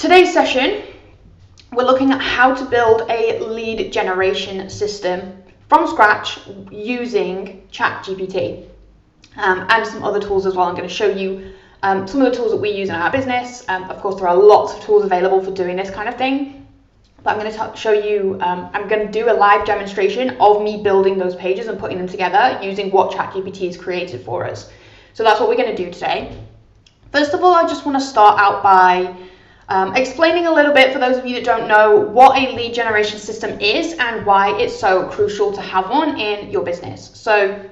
Today's session, we're looking at how to build a lead generation system from scratch using ChatGPT and some other tools as well. I'm going to show you some of the tools that we use in our business. Of course, there are lots of tools available for doing this kind of thing, but I'm going to show you, I'm going to do a live demonstration of me building those pages and putting them together using what ChatGPT has created for us. So that's what we're going to do today. First of all, I just want to start out by explaining a little bit, for those of you that don't know, what a lead generation system is and why it's so crucial to have one in your business. So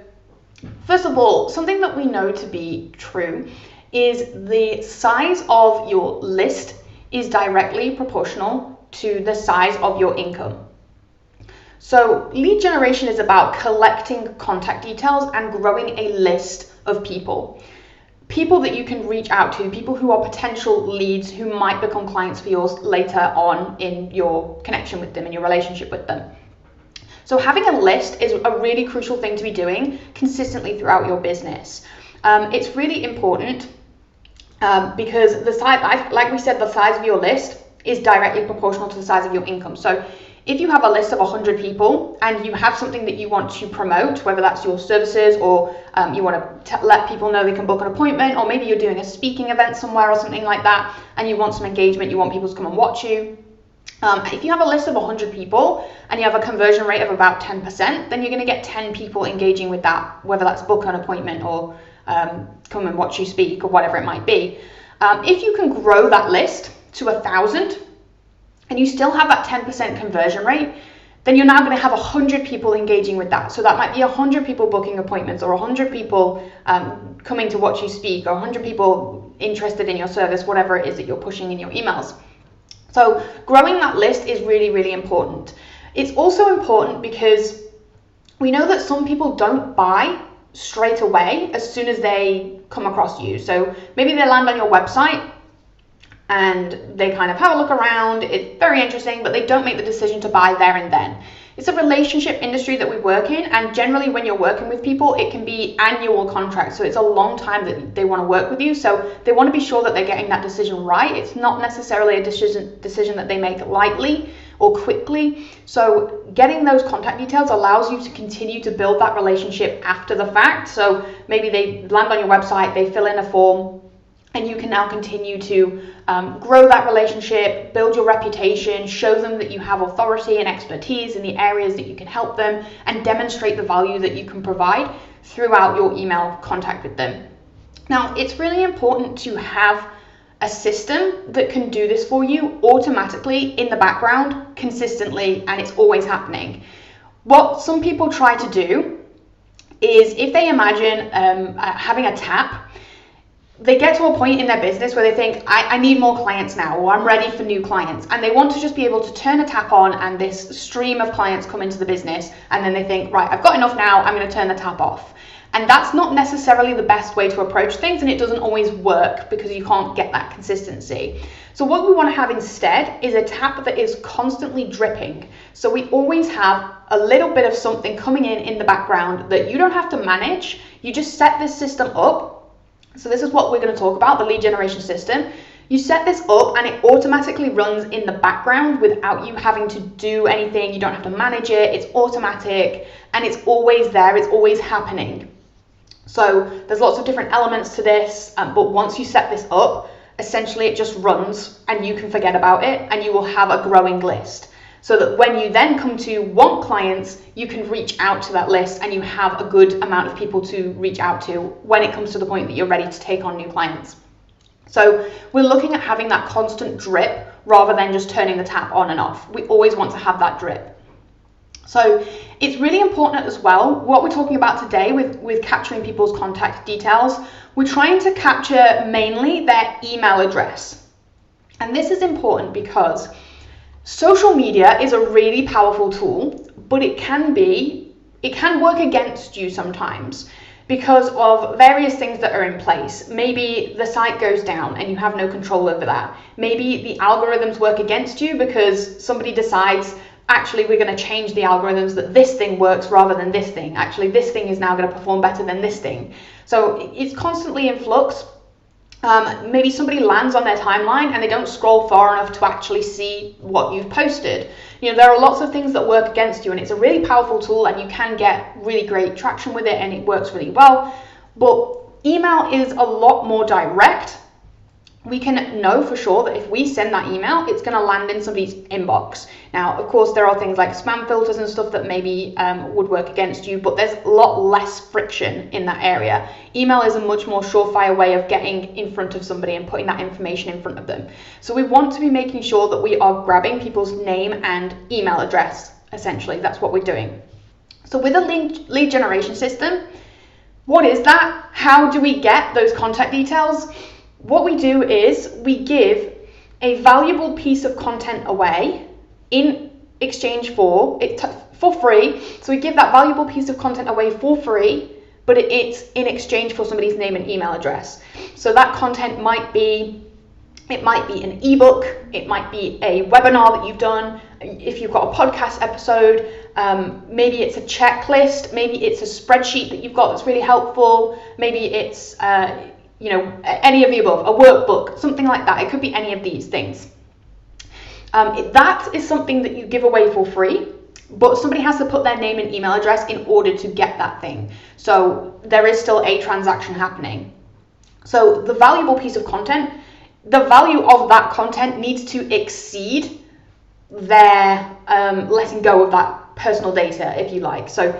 first of all, something that we know to be true is the size of your list is directly proportional to the size of your income. So lead generation is about collecting contact details and growing a list of people that you can reach out to, people who are potential leads who might become clients for yours later on in your connection with them, in your relationship with them. So having a list is a really crucial thing to be doing consistently throughout your business. It's really important because the size, like we said, the size of your list is directly proportional to the size of your income. So if you have a list of 100 people and you have something that you want to promote, whether that's your services or you want to let people know they can book an appointment, or maybe you're doing a speaking event somewhere or something like that and you want some engagement, you want people to come and watch you. If you have a list of 100 people and you have a conversion rate of about 10%, then you're going to get 10 people engaging with that, whether that's book an appointment or come and watch you speak or whatever it might be. If you can grow that list to 1,000 and you still have that 10% conversion rate, then you're now going to have 100 people engaging with that. So that might be 100 people booking appointments, or 100 people coming to watch you speak, or 100 people interested in your service, whatever it is that you're pushing in your emails. So growing that list is really, really important. It's also important because we know that some people don't buy straight away as soon as they come across you. So maybe they land on your website and they kind of have a look around, it's very interesting, but they don't make the decision to buy there and then. It's a relationship industry that we work in, and generally when you're working with people, it can be annual contracts. So it's a long time that they want to work with you. So they want to be sure that they're getting that decision right. It's not necessarily a decision that they make lightly or quickly. So getting those contact details allows you to continue to build that relationship after the fact. So maybe they land on your website, they fill in a form, and you can now continue to grow that relationship, build your reputation, show them that you have authority and expertise in the areas that you can help them, and demonstrate the value that you can provide throughout your email contact with them. Now, it's really important to have a system that can do this for you automatically in the background, consistently, and it's always happening. What some people try to do is, if they imagine having a tap, they get to a point in their business where they think, I need more clients now, or I'm ready for new clients. And they want to just be able to turn a tap on and this stream of clients come into the business. And then they think, right, I've got enough now, I'm going to turn the tap off. And that's not necessarily the best way to approach things. And it doesn't always work because you can't get that consistency. So what we want to have instead is a tap that is constantly dripping. So we always have a little bit of something coming in the background that you don't have to manage. You just set this system up. So this is what we're going to talk about, the lead generation system. You set this up and it automatically runs in the background without you having to do anything. You don't have to manage it. It's automatic and it's always there. It's always happening. So there's lots of different elements to this, but once you set this up, essentially it just runs and you can forget about it and you will have a growing list. So that when you then come to want clients, you can reach out to that list and you have a good amount of people to reach out to when it comes to the point that you're ready to take on new clients. So we're looking at having that constant drip rather than just turning the tap on and off. We always want to have that drip. So it's really important as well, what we're talking about today with capturing people's contact details, we're trying to capture mainly their email address. And this is important because social media is a really powerful tool, but it can work against you sometimes because of various things that are in place. Maybe the site goes down and you have no control over that. Maybe the algorithms work against you because somebody decides, actually, we're going to change the algorithms that this thing works rather than this thing. Actually, this thing is now going to perform better than this thing. So it's constantly in flux. Maybe somebody lands on their timeline and they don't scroll far enough to actually see what you've posted. There are lots of things that work against you, and it's a really powerful tool, and you can get really great traction with it, and it works really well. But email is a lot more direct. We can know for sure that if we send that email, it's going to land in somebody's inbox. Now, of course, there are things like spam filters and stuff that maybe would work against you, but there's a lot less friction in that area. Email is a much more surefire way of getting in front of somebody and putting that information in front of them. So we want to be making sure that we are grabbing people's name and email address, essentially. That's what we're doing. So with a lead generation system, what is that? How do we get those contact details? What we do is we give a valuable piece of content away in exchange for free. So we give that valuable piece of content away for free, but it's in exchange for somebody's name and email address. So that content might be an ebook, it might be a webinar that you've done, if you've got a podcast episode, maybe it's a checklist, maybe it's a spreadsheet that you've got that's really helpful, maybe it's any of the above, a workbook, something like that. It could be any of these things. That is something that you give away for free, but somebody has to put their name and email address in order to get that thing. So there is still a transaction happening. So the valuable piece of content, the value of that content needs to exceed their letting go of that personal data, if you like. So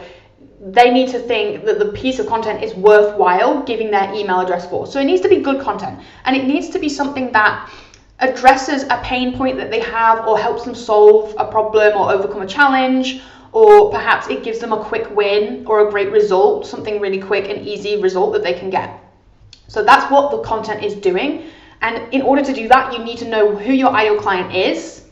they need to think that the piece of content is worthwhile giving their email address for. So it needs to be good content, and it needs to be something that addresses a pain point that they have, or helps them solve a problem or overcome a challenge, or perhaps it gives them a quick win or a great result, something really quick and easy result that they can get. So that's what the content is doing. And in order to do that, you need to know who your ideal client is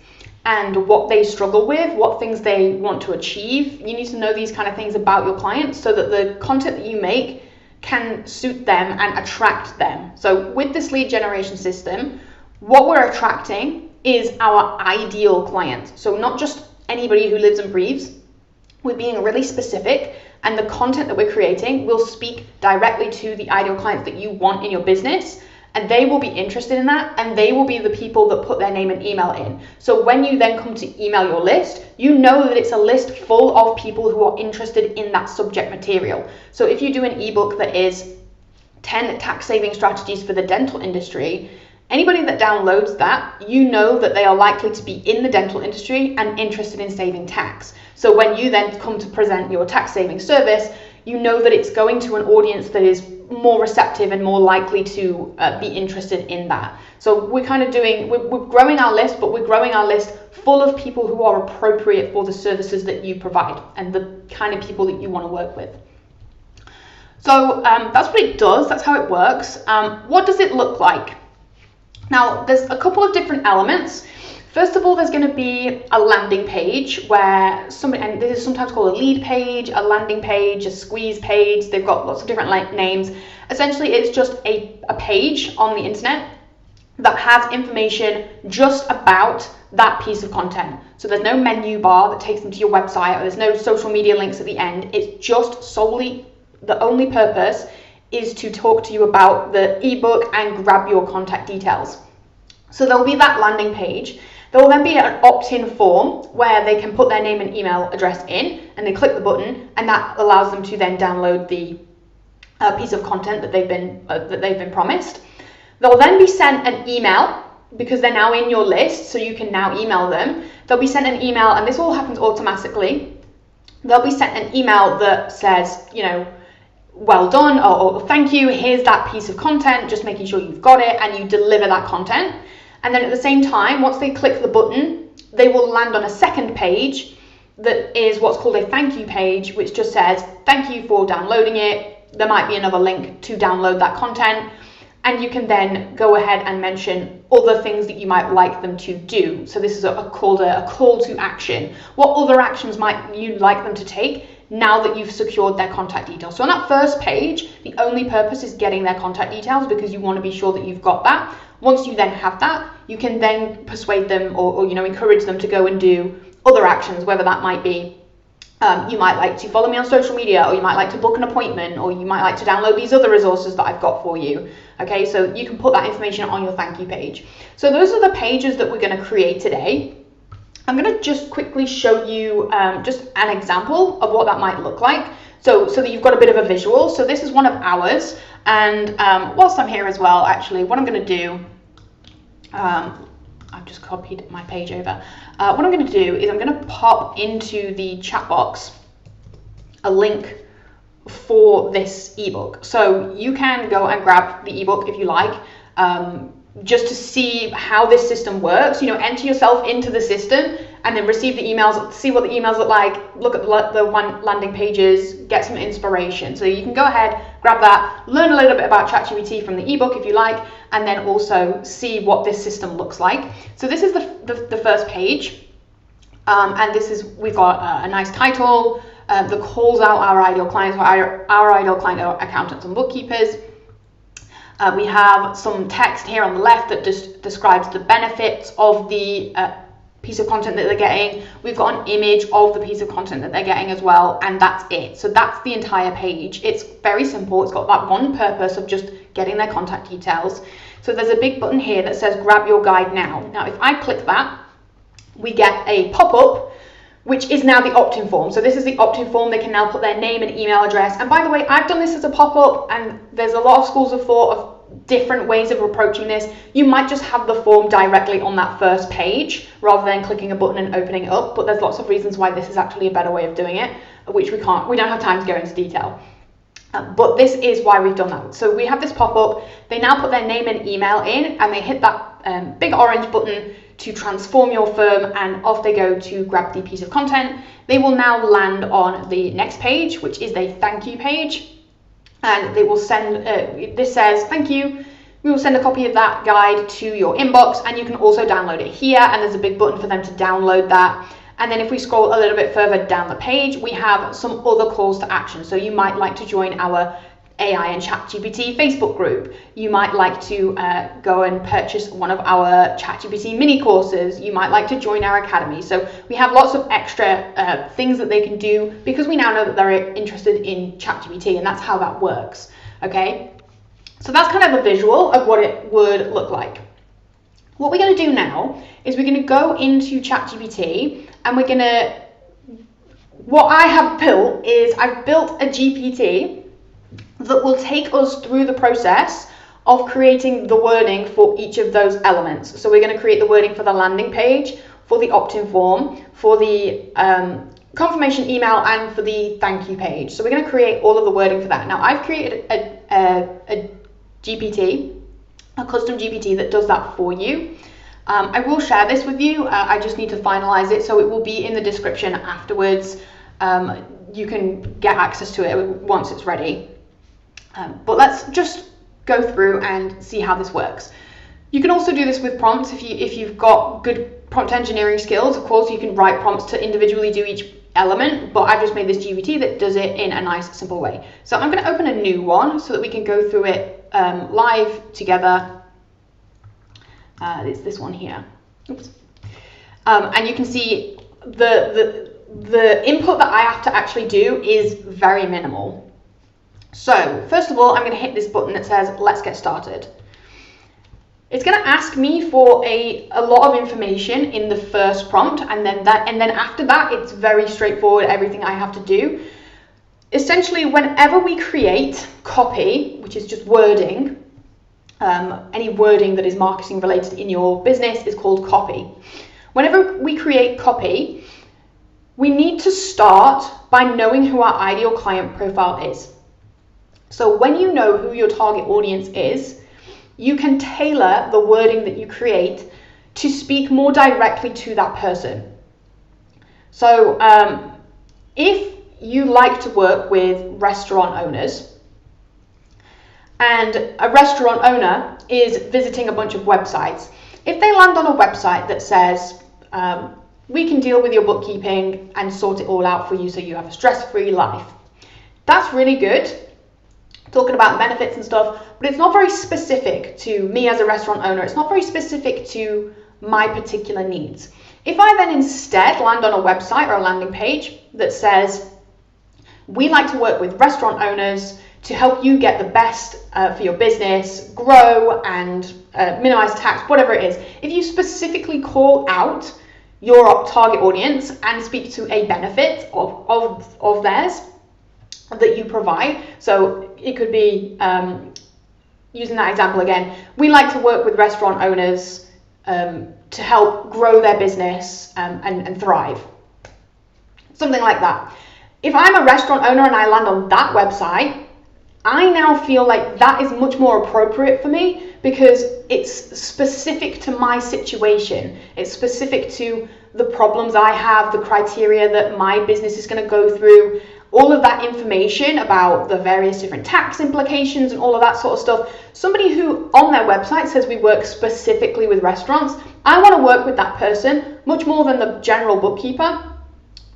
and what they struggle with, what things they want to achieve. You need to know these kind of things about your clients so that the content that you make can suit them and attract them. So with this lead generation system, what we're attracting is our ideal client. So not just anybody who lives and breathes. We're being really specific, and the content that we're creating will speak directly to the ideal clients that you want in your business. And they will be interested in that, and they will be the people that put their name and email in. So when you then come to email your list, you know that it's a list full of people who are interested in that subject material. So if you do an ebook that is 10 tax saving strategies for the dental industry, anybody that downloads that, you know that they are likely to be in the dental industry and interested in saving tax. So when you then come to present your tax saving service, you know that it's going to an audience that is more receptive and more likely to be interested in that. So we're kind of we're growing our list, but we're growing our list full of people who are appropriate for the services that you provide and the kind of people that you want to work with. So that's what it does, that's how it works. What does it look like? Now, there's a couple of different elements. First of all, there's going to be a landing page where somebody, and this is sometimes called a lead page, a landing page, a squeeze page. They've got lots of different names. Essentially, it's just a page on the internet that has information just about that piece of content. So there's no menu bar that takes them to your website, or there's no social media links at the end. It's just solely, the only purpose is to talk to you about the ebook and grab your contact details. So there'll be that landing page. There will then be an opt-in form where they can put their name and email address in, and they click the button, and that allows them to then download the piece of content that they've been promised. They'll then be sent an email because they're now in your list, so you can now email them. They'll be sent an email, and this all happens automatically. They'll be sent an email that says, well done, or thank you, here's that piece of content, just making sure you've got it, and you deliver that content. And then at the same time, once they click the button, they will land on a second page that is what's called a thank you page, which just says, thank you for downloading it. There might be another link to download that content. And you can then go ahead and mention other things that you might like them to do. So this is called a call to action. What other actions might you like them to take now that you've secured their contact details? So on that first page, the only purpose is getting their contact details because you want to be sure that you've got that. Once you then have that, you can then persuade them or encourage them to go and do other actions, whether that might be You might like to follow me on social media, or you might like to book an appointment, or you might like to download these other resources that I've got for you. Okay, so you can put that information on your thank you page. So those are the pages that we're going to create today. I'm going to just quickly show you just an example of what that might look like, so that you've got a bit of a visual. So this is one of ours, and whilst I'm here as well, actually, what I'm going to do, I've just copied my page over. What I'm going to do is I'm going to pop into the chat box a link for this ebook. So you can go and grab the ebook if you like, just to see how this system works. You know, enter yourself into the system and then receive the emails, see what the emails look like, look at the one landing pages, get some inspiration. So you can go ahead, grab that, learn a little bit about ChatGPT from the ebook if you like, and then also see what this system looks like. So this is the first page, and this is, we've got a nice title that calls out our ideal clients, our ideal client are accountants and bookkeepers. We have some text here on the left that just describes the benefits of the piece of content that they're getting. We've got an image of the piece of content that they're getting as well, and that's it. So that's the entire page. It's very simple. It's got that one purpose of just getting their contact details. So there's a big button here that says grab your guide now. Now if I click that, we get a pop-up, which is now the opt-in form. So this is the opt-in form. They can now put their name and email address. And by the way, I've done this as a pop-up, and there's a lot of schools of thought of different ways of approaching this. You might just have the form directly on that first page rather than clicking a button and opening it up, but there's lots of reasons why this is actually a better way of doing it, which we don't have time to go into detail. But this is why we've done that. So we have this pop-up, they now put their name and email in, and they hit that big orange button to transform your firm, and off they go to grab the piece of content. They will now land on the next page, which is the thank you page, and they will send, this says, thank you, we will send a copy of that guide to your inbox, and you can also download it here, and there's a big button for them to download that. And then if we scroll a little bit further down the page, we have some other calls to action. So you might like to join our AI and ChatGPT Facebook group. You might like to go and purchase one of our ChatGPT mini courses. You might like to join our academy. So we have lots of extra things that they can do because we now know that they're interested in ChatGPT, and that's how that works. Okay, so that's kind of a visual of what it would look like. What we're going to do now is we're going to go into ChatGPT, and we're going to, what I have built is I've built a GPT that will take us through the process of creating the wording for each of those elements. So we're going to create the wording for the landing page, for the opt-in form, for the confirmation email, and for the thank you page. So we're going to create all of the wording for that. Now I've created a GPT, a custom GPT that does that for you. I will share this with you. I just need to finalize it, so it will be in the description afterwards. You can get access to it once it's ready. But let's just go through and see how this works. You can also do this with prompts if you've got good prompt engineering skills. Of course, you can write prompts to individually do each element, but I've just made this GPT that does it in a nice, simple way. So I'm going to open a new one so that we can go through it live together. It's this one here. Oops. And you can see the input that I have to actually do is very minimal. So first of all, I'm going to hit this button that says let's get started. It's going to ask me for a lot of information in the first prompt, and then after that it's very straightforward, everything I have to do. Essentially, whenever we create copy, which is just wording, any wording that is marketing related in your business is called copy. Whenever we create copy, we need to start by knowing who our ideal client profile is. So when you know who your target audience is, you can tailor the wording that you create to speak more directly to that person. So if you like to work with restaurant owners, and a restaurant owner is visiting a bunch of websites, if they land on a website that says, we can deal with your bookkeeping and sort it all out for you so you have a stress-free life, that's really good, talking about benefits and stuff, but it's not very specific to me as a restaurant owner. It's not very specific to my particular needs. If I then instead land on a website or a landing page that says, we like to work with restaurant owners to help you get the best for your business, grow and minimize tax, whatever it is. If you specifically call out your target audience and speak to a benefit of theirs that you provide, so it could be, using that example again, we like to work with restaurant owners to help grow their business and thrive. Something like that. If I'm a restaurant owner and I land on that website, I now feel like that is much more appropriate for me because it's specific to my situation. It's specific to the problems I have, the criteria that my business is going to go through, all of that information about the various different tax implications and all of that sort of stuff. Somebody who on their website says we work specifically with restaurants, I want to work with that person much more than the general bookkeeper,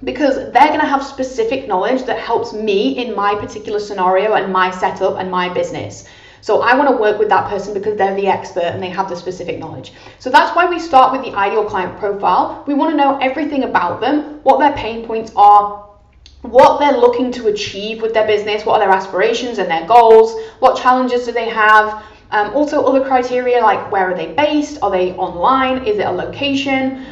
because they're going to have specific knowledge that helps me in my particular scenario and my setup and my business. So I want to work with that person because they're the expert and they have the specific knowledge. So that's why we start with the ideal client profile. We want to know everything about them, what their pain points are, what they're looking to achieve with their business, what are their aspirations and their goals, what challenges do they have, also other criteria like where are they based, are they online, is it a location,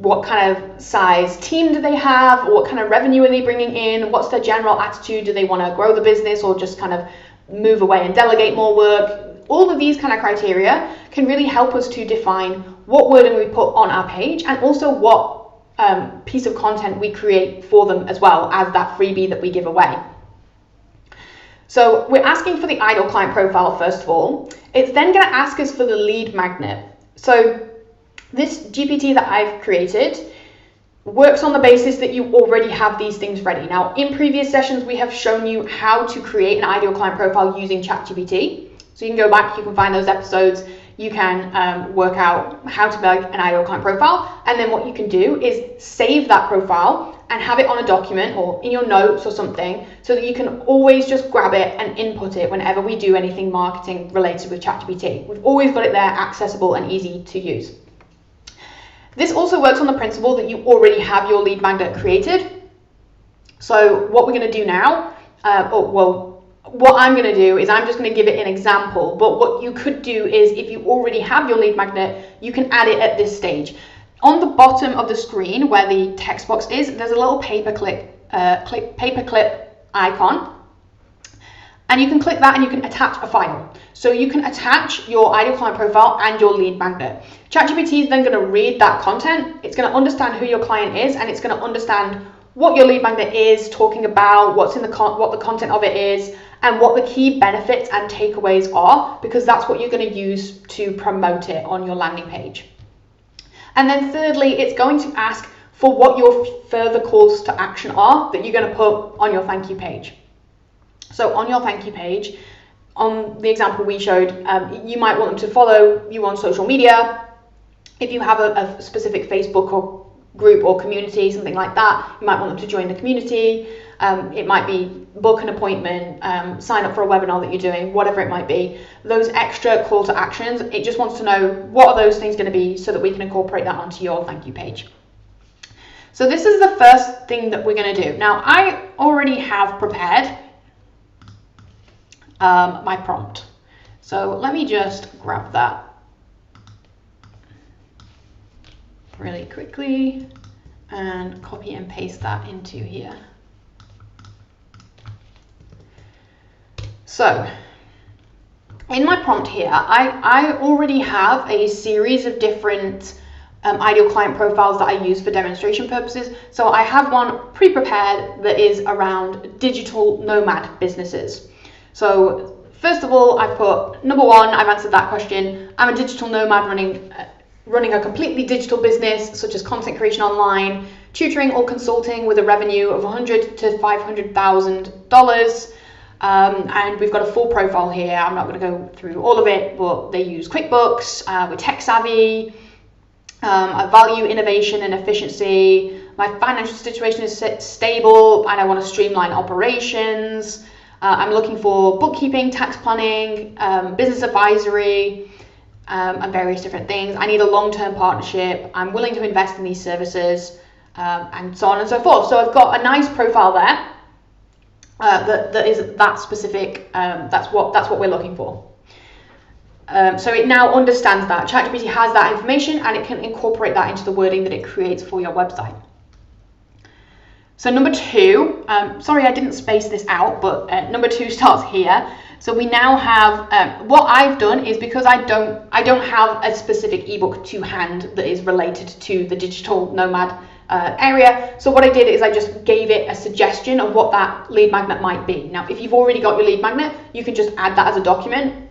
what kind of size team do they have, or what kind of revenue are they bringing in, what's their general attitude, do they want to grow the business or just kind of move away and delegate more work. All of these kind of criteria can really help us to define what wording we put on our page and also what piece of content we create for them as well as that freebie that we give away. So we're asking for the ideal client profile first of all. It's then going to ask us for the lead magnet. So this GPT that I've created works on the basis that you already have these things ready. Now, in previous sessions, we have shown you how to create an ideal client profile using ChatGPT. So you can go back, you can find those episodes, you can work out how to make an ideal client profile. And then what you can do is save that profile and have it on a document or in your notes or something so that you can always just grab it and input it whenever we do anything marketing related with ChatGPT. We've always got it there, accessible and easy to use. This also works on the principle that you already have your lead magnet created. So what we're going to do now, what I'm going to do is I'm just going to give it an example, but what you could do is if you already have your lead magnet, you can add it at this stage. On the bottom of the screen where the text box is, there's a little paperclip icon. And you can click that and you can attach a file. So you can attach your ideal client profile and your lead magnet. ChatGPT is then going to read that content. It's going to understand who your client is and it's going to understand what your lead magnet is talking about, what the content of it is, and what the key benefits and takeaways are, because that's what you're going to use to promote it on your landing page. And then thirdly, it's going to ask for what your further calls to action are that you're going to put on your thank you page. So on your thank you page, on the example we showed, you might want them to follow you on social media. If you have a specific Facebook or group or community, something like that, you might want them to join the community. It might be book an appointment, sign up for a webinar that you're doing, whatever it might be. Those extra call to actions, it just wants to know what are those things going to be so that we can incorporate that onto your thank you page. So this is the first thing that we're going to do. Now, I already have prepared my prompt. So let me just grab that really quickly and copy and paste that into here. So in my prompt here, I already have a series of different ideal client profiles that I use for demonstration purposes. So I have one pre-prepared that is around digital nomad businesses. So first of all, I've put number one, I've answered that question. I'm a digital nomad running a completely digital business, such as content creation online, tutoring or consulting with a revenue of $100,000 to $500,000. And we've got a full profile here. I'm not going to go through all of it, but they use QuickBooks, we're tech savvy, I value innovation and efficiency, my financial situation is stable and I want to streamline operations. I'm looking for bookkeeping, tax planning, business advisory, and various different things. I need a long-term partnership. I'm willing to invest in these services, and so on and so forth. So I've got a nice profile there that is that specific. That's what we're looking for. So it now understands that. ChatGPT has that information and it can incorporate that into the wording that it creates for your website. So number 2, sorry I didn't space this out, but number 2 starts here. So we now have, what I've done is, because I don't have a specific ebook to hand that is related to the digital nomad area. So what I did is I just gave it a suggestion of what that lead magnet might be. Now, if you've already got your lead magnet, you can just add that as a document,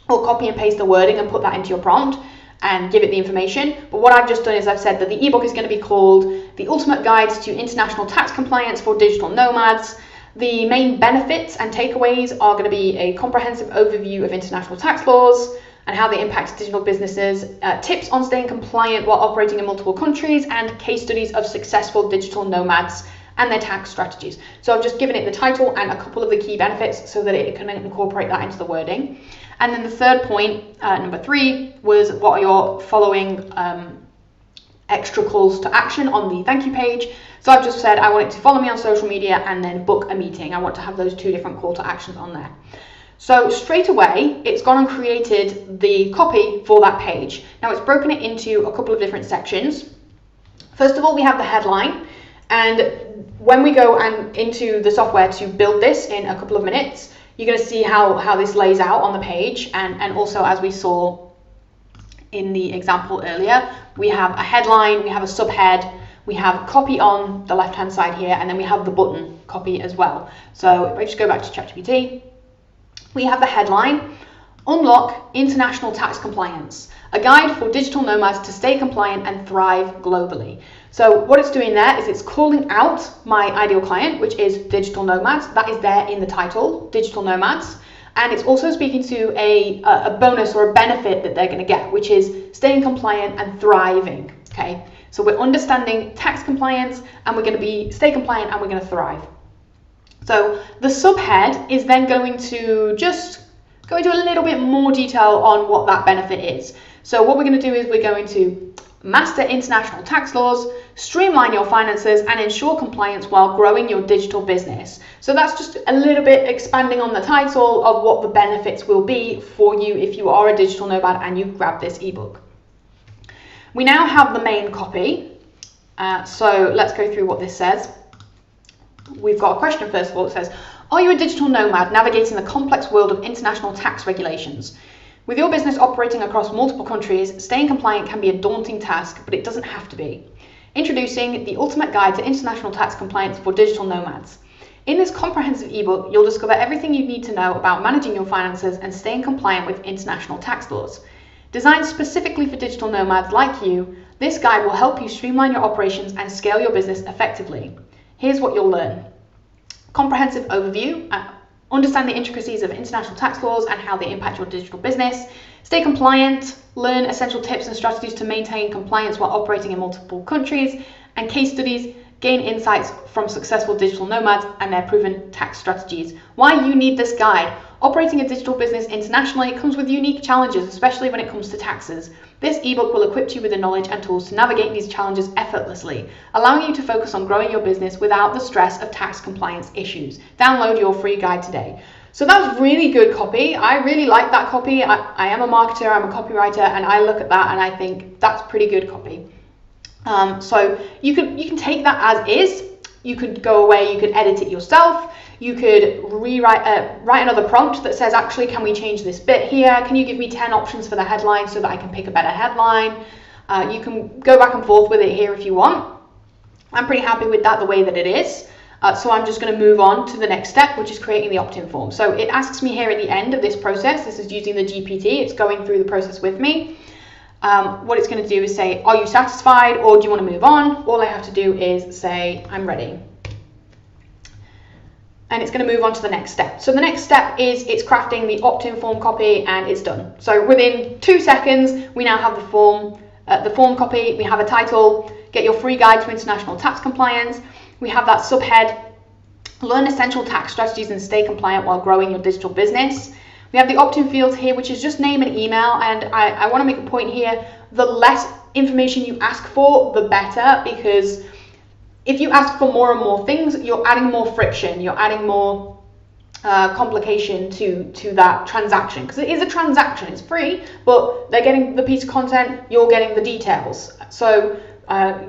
or copy and paste the wording and put that into your prompt and give it the information. But what I've just done is I've said that the ebook is going to be called The Ultimate Guides to International Tax Compliance for Digital Nomads. The main benefits and takeaways are going to be a comprehensive overview of international tax laws and how they impact digital businesses, tips on staying compliant while operating in multiple countries, and case studies of successful digital nomads and their tax strategies. So I've just given it the title and a couple of the key benefits so that it can incorporate that into the wording. And then the third point, number 3, was what are your following extra calls to action on the thank you page. So I've just said I want it to follow me on social media and then book a meeting. I want to have those 2 different call to actions on there. So straight away, it's gone and created the copy for that page. Now it's broken it into a couple of different sections. First of all, we have the headline. And when we go into the software to build this in a couple of minutes, you're going to see how this lays out on the page. And also, as we saw in the example earlier, we have a headline, we have a subhead, we have copy on the left hand side here, and then we have the button copy as well. So if I just go back to ChatGPT, we have the headline, Unlock International Tax Compliance, a guide for digital nomads to stay compliant and thrive globally. So what it's doing there is it's calling out my ideal client, which is digital nomads. That is there in the title, digital nomads. And it's also speaking to a bonus or a benefit that they're going to get, which is staying compliant and thriving. Okay, so we're understanding tax compliance, and we're going to stay compliant, and we're going to thrive. So the subhead is then going to just go into a little bit more detail on what that benefit is. So what we're going to do is we're going to master international tax laws, streamline your finances, and ensure compliance while growing your digital business. So that's just a little bit expanding on the title of what the benefits will be for you if you are a digital nomad and you grab this ebook. We now have the main copy. So let's go through what this says. We've got a question first of all. It says, are you a digital nomad navigating the complex world of international tax regulations? With your business operating across multiple countries, staying compliant can be a daunting task, but it doesn't have to be. Introducing the Ultimate Guide to International Tax Compliance for Digital Nomads. In this comprehensive ebook, you'll discover everything you need to know about managing your finances and staying compliant with international tax laws. Designed specifically for digital nomads like you, this guide will help you streamline your operations and scale your business effectively. Here's what you'll learn. Comprehensive overview. Understand the intricacies of international tax laws and how they impact your digital business. Stay compliant. Learn essential tips and strategies to maintain compliance while operating in multiple countries. And case studies. Gain insights from successful digital nomads and their proven tax strategies. Why you need this guide. Operating a digital business internationally comes with unique challenges, especially when it comes to taxes. This ebook will equip you with the knowledge and tools to navigate these challenges effortlessly, allowing you to focus on growing your business without the stress of tax compliance issues. Download your free guide today. So that's really good copy. I really like that copy. I am a marketer, I'm a copywriter, and I look at that and I think that's pretty good copy. So you can take that as is. You could go away, you could edit it yourself. You could write another prompt that says, actually, can we change this bit here? Can you give me 10 options for the headline so that I can pick a better headline? You can go back and forth with it here if you want. I'm pretty happy with that the way that it is. So I'm just going to move on to the next step, which is creating the opt-in form. So it asks me here at the end of this process, this is using the GPT, it's going through the process with me. What it's going to do is say, are you satisfied or do you want to move on? All I have to do is say, I'm ready. And it's going to move on to the next step. So the next step is it's crafting the opt-in form copy and it's done. So within 2 seconds, we now have the form copy, we have a title, get your free guide to international tax compliance. We have that subhead, learn essential tax strategies and stay compliant while growing your digital business. We have the opt-in fields here, which is just name and email. And I want to make a point here. The less information you ask for, the better, because if you ask for more and more things, you're adding more friction. You're adding more complication to that transaction, because it is a transaction. It's free, but they're getting the piece of content, you're getting the details. So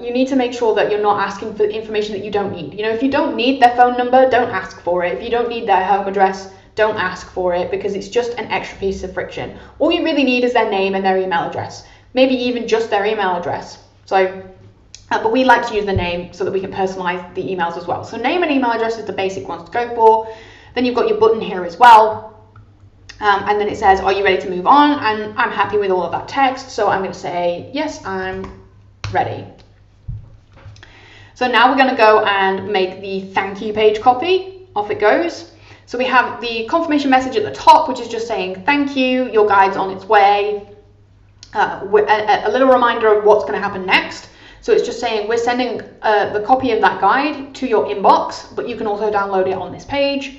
you need to make sure that you're not asking for information that you don't need. You know, if you don't need their phone number, don't ask for it. If you don't need their home address, don't ask for it, because it's just an extra piece of friction. All you really need is their name and their email address, maybe even just their email address. So but we like to use the name so that we can personalize the emails as well. So name and email address is the basic ones to go for. Then you've got your button here as well. And then it says, are you ready to move on? And I'm happy with all of that text. So I'm going to say, yes, I'm ready. So now we're going to go and make the thank you page copy. Off it goes. So we have the confirmation message at the top, which is just saying, thank you, your guide's on its way. A little reminder of what's going to happen next. So it's just saying we're sending the copy of that guide to your inbox, but you can also download it on this page.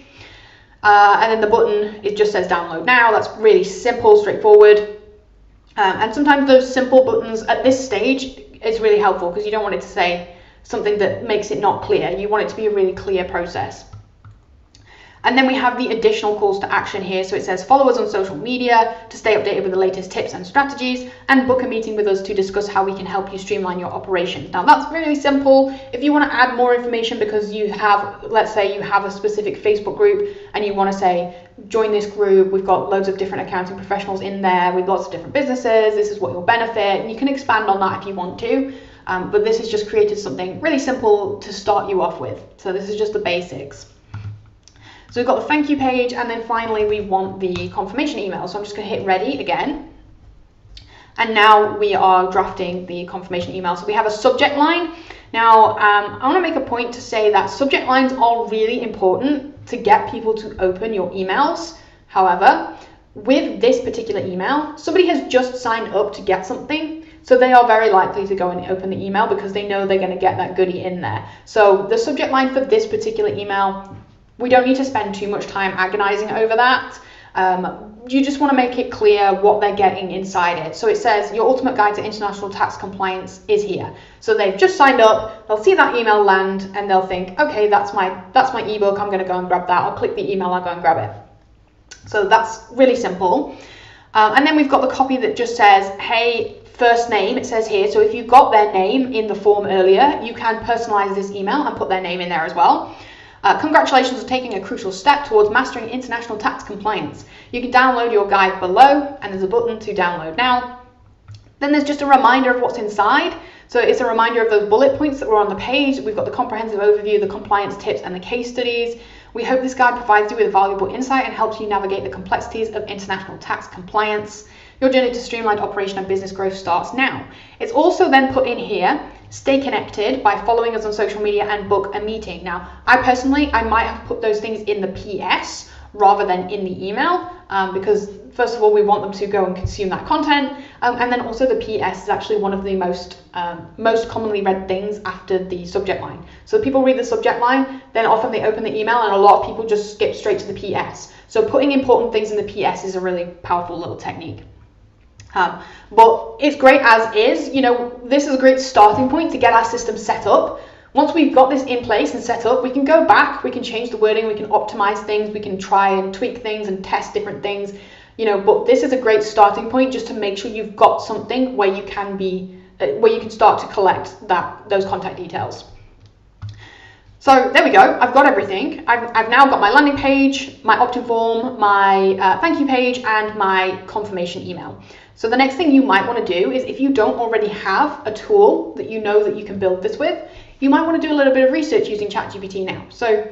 And then the button, it just says download now. That's really simple, straightforward. And sometimes those simple buttons at this stage is really helpful, because you don't want it to say something that makes it not clear. You want it to be a really clear process. And then we have the additional calls to action here. So it says follow us on social media to stay updated with the latest tips and strategies, and book a meeting with us to discuss how we can help you streamline your operations. Now that's really simple. If you want to add more information because you have, let's say you have a specific Facebook group and you want to say, join this group, we've got loads of different accounting professionals in there with lots of different businesses, this is what you'll benefit, and you can expand on that if you want to. But this has just created something really simple to start you off with. So this is just the basics. So we've got the thank you page, and then finally we want the confirmation email. So I'm just going to hit ready again. And now we are drafting the confirmation email. So we have a subject line. Now I want to make a point to say that subject lines are really important to get people to open your emails. However, with this particular email, somebody has just signed up to get something. So they are very likely to go and open the email because they know they're going to get that goodie in there. So the subject line for this particular email, we don't need to spend too much time agonizing over that. You just want to make it clear what they're getting inside it. So it says your ultimate guide to international tax compliance is here. So they've just signed up, they'll see that email land, and they'll think, okay, that's my ebook, I'm going to go and grab that. I'll click the email, I'll go and grab it. So that's really simple. And then we've got the copy that just says, hey, first name, it says here. So if you got their name in the form earlier, you can personalize this email and put their name in there as well. Congratulations on taking a crucial step towards mastering international tax compliance. You can download your guide below, and there's a button to download now. Then there's just a reminder of what's inside. So it's a reminder of those bullet points that were on the page. We've got the comprehensive overview, the compliance tips, and the case studies. We hope this guide provides you with valuable insight and helps you navigate the complexities of international tax compliance. Your journey to streamlined operation and business growth starts now. It's also then put in here, stay connected by following us on social media and book a meeting. Now, I might have put those things in the PS rather than in the email because first of all, we want them to go and consume that content. And then also the PS is actually one of the most commonly read things after the subject line. So people read the subject line, then often they open the email, and a lot of people just skip straight to the PS. So putting important things in the PS is a really powerful little technique. But it's great as is. You know, this is a great starting point to get our system set up. Once we've got this in place and set up, we can go back, we can change the wording, we can optimize things, we can try and tweak things and test different things, you know, but this is a great starting point just to make sure you've got something where you can start to collect those contact details. So there we go, I've got everything. I've now got my landing page, my opt-in form, my thank you page, and my confirmation email. So the next thing you might want to do is, if you don't already have a tool that you know that you can build this with, you might want to do a little bit of research using ChatGPT now. So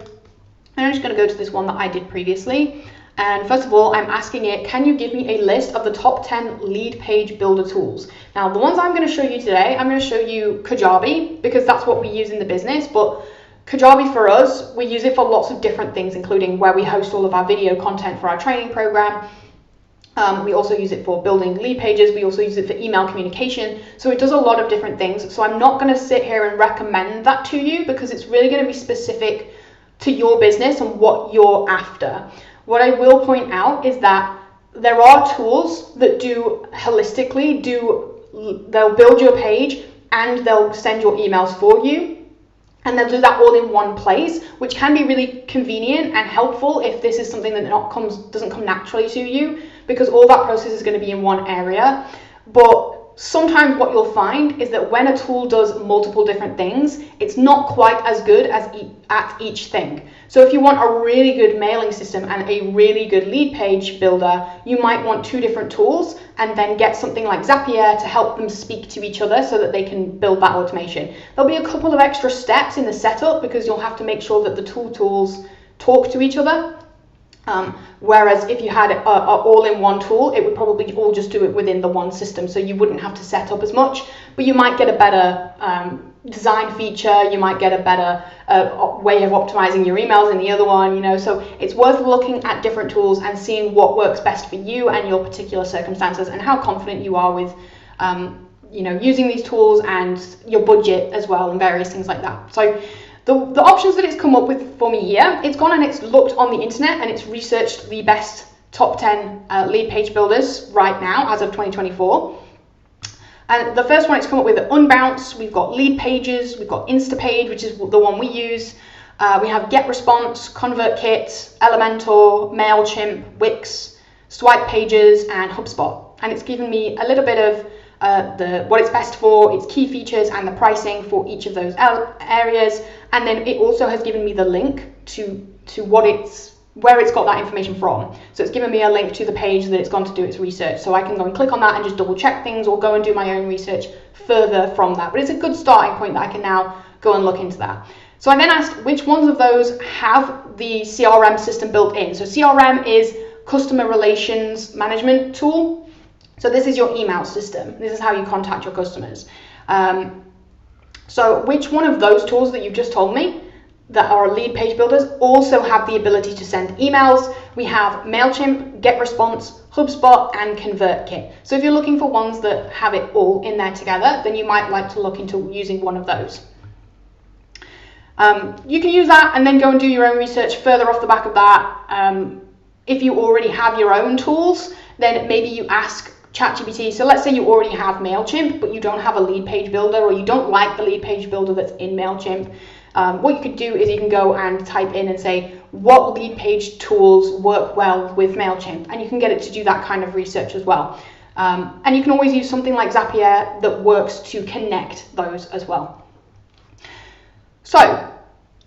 I'm just going to go to this one that I did previously. And first of all, I'm asking it, can you give me a list of the top 10 lead page builder tools? Now, the ones I'm going to show you today, I'm going to show you Kajabi because that's what we use in the business. But Kajabi for us, we use it for lots of different things, including where we host all of our video content for our training program. We also use it for building lead pages. We also use it for email communication. So it does a lot of different things. So I'm not going to sit here and recommend that to you because it's really going to be specific to your business and what you're after. What I will point out is that there are tools that do holistically, they'll build your page and they'll send your emails for you. And they'll do that all in one place, which can be really convenient and helpful if this is something that doesn't come naturally to you, because all that process is going to be in one area. But sometimes what you'll find is that when a tool does multiple different things, it's not quite as good at each thing. So if you want a really good mailing system and a really good lead page builder, you might want two different tools and then get something like Zapier to help them speak to each other so that they can build that automation. There'll be a couple of extra steps in the setup because you'll have to make sure that the tools talk to each other. Whereas if you had a all-in-one tool, it would probably all just do it within the one system, so you wouldn't have to set up as much, but you might get a better design feature, you might get a better way of optimizing your emails in the other one, you know. So it's worth looking at different tools and seeing what works best for you and your particular circumstances and how confident you are with you know, using these tools and your budget as well and various things like that. So the options that it's come up with for me here, it's gone and it's looked on the internet and it's researched the best top 10 lead page builders right now as of 2024. And the first one it's come up with are Unbounce, we've got Lead Pages, we've got Instapage, which is the one we use. We have GetResponse, ConvertKit, Elementor, MailChimp, Wix, Swipe Pages, and HubSpot. And it's given me a little bit of what it's best for, its key features, and the pricing for each of those areas. And then it also has given me the link to where it's got that information from. So it's given me a link to the page that it's gone to do its research. So I can go and click on that and just double check things or go and do my own research further from that. But it's a good starting point that I can now go and look into that. So I then asked which ones of those have the CRM system built in. So CRM is Customer Relations Management Tool. So this is your email system. This is how you contact your customers. So which one of those tools that you've just told me that are lead page builders also have the ability to send emails? We have MailChimp, GetResponse, HubSpot, and ConvertKit. So if you're looking for ones that have it all in there together, then you might like to look into using one of those. You can use that and then go and do your own research further off the back of that. If you already have your own tools, then maybe you ask ChatGPT. So let's say you already have MailChimp, but you don't have a lead page builder, or you don't like the lead page builder that's in MailChimp. What you could do is you can go and type in and say, what lead page tools work well with MailChimp? And you can get it to do that kind of research as well. And you can always use something like Zapier that works to connect those as well. So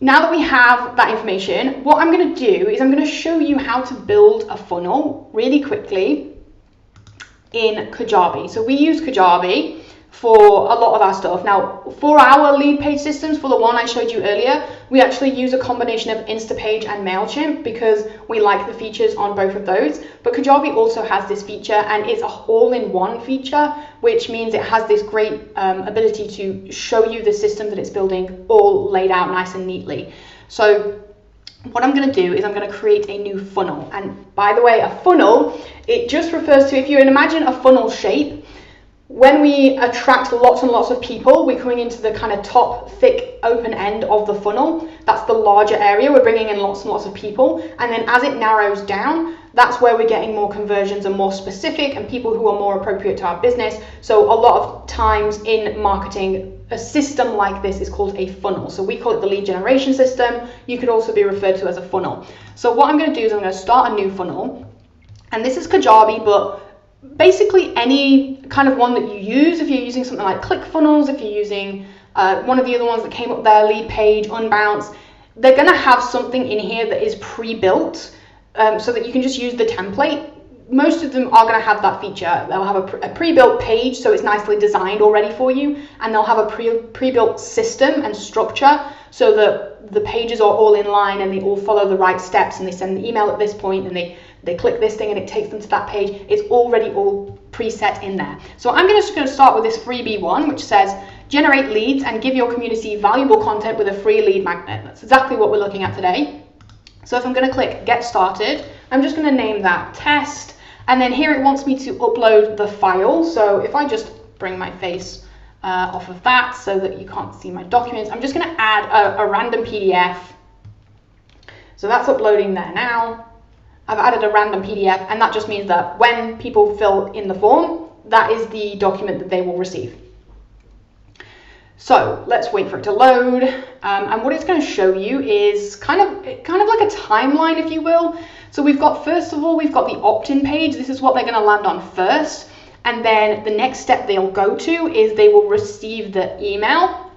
now that we have that information, what I'm going to do is I'm going to show you how to build a funnel really quickly in Kajabi. So we use Kajabi for a lot of our stuff. Now, for our lead page systems, for the one I showed you earlier, we actually use a combination of Instapage and MailChimp because we like the features on both of those. But Kajabi also has this feature, and it's an all-in-one feature, which means it has this great ability to show you the system that it's building all laid out nice and neatly. So what I'm going to do is I'm going to create a new funnel. And by the way, a funnel, it just refers to, if you imagine a funnel shape, when we attract lots and lots of people, we're coming into the kind of top, thick, open end of the funnel. That's the larger area. We're bringing in lots and lots of people. And then as it narrows down, that's where we're getting more conversions and more specific and people who are more appropriate to our business. So a lot of times in marketing, a system like this is called a funnel. So we call it the lead generation system. You could also be referred to as a funnel. So what I'm going to do is I'm going to start a new funnel. And this is Kajabi, but basically any kind of one that you use. If you're using something like ClickFunnels, if you're using one of the other ones that came up there, Lead Page, Unbounce, they're going to have something in here that is pre-built so that you can just use the template. Most of them are going to have that feature. They'll have a pre-built page, so it's nicely designed already for you, and they'll have a pre-built system and structure so that the pages are all in line and they all follow the right steps, and they send the email at this point and they click this thing and it takes them to that page. It's already all preset in there. So I'm just going to start with this freebie one, which says generate leads and give your community valuable content with a free lead magnet. That's exactly what we're looking at today. So if I'm going to click get started, I'm just going to name that test. And then here it wants me to upload the file. So if I just bring my face off of that so that you can't see my documents, I'm just going to add a random PDF. So that's uploading there now. I've added a random PDF, and that just means that when people fill in the form, that is the document that they will receive. So let's wait for it to load, and what it's going to show you is kind of like a timeline, if you will. So we've got, first of all, we've got the opt-in page. This is what they're going to land on first, and then the next step they'll go to is they will receive the email.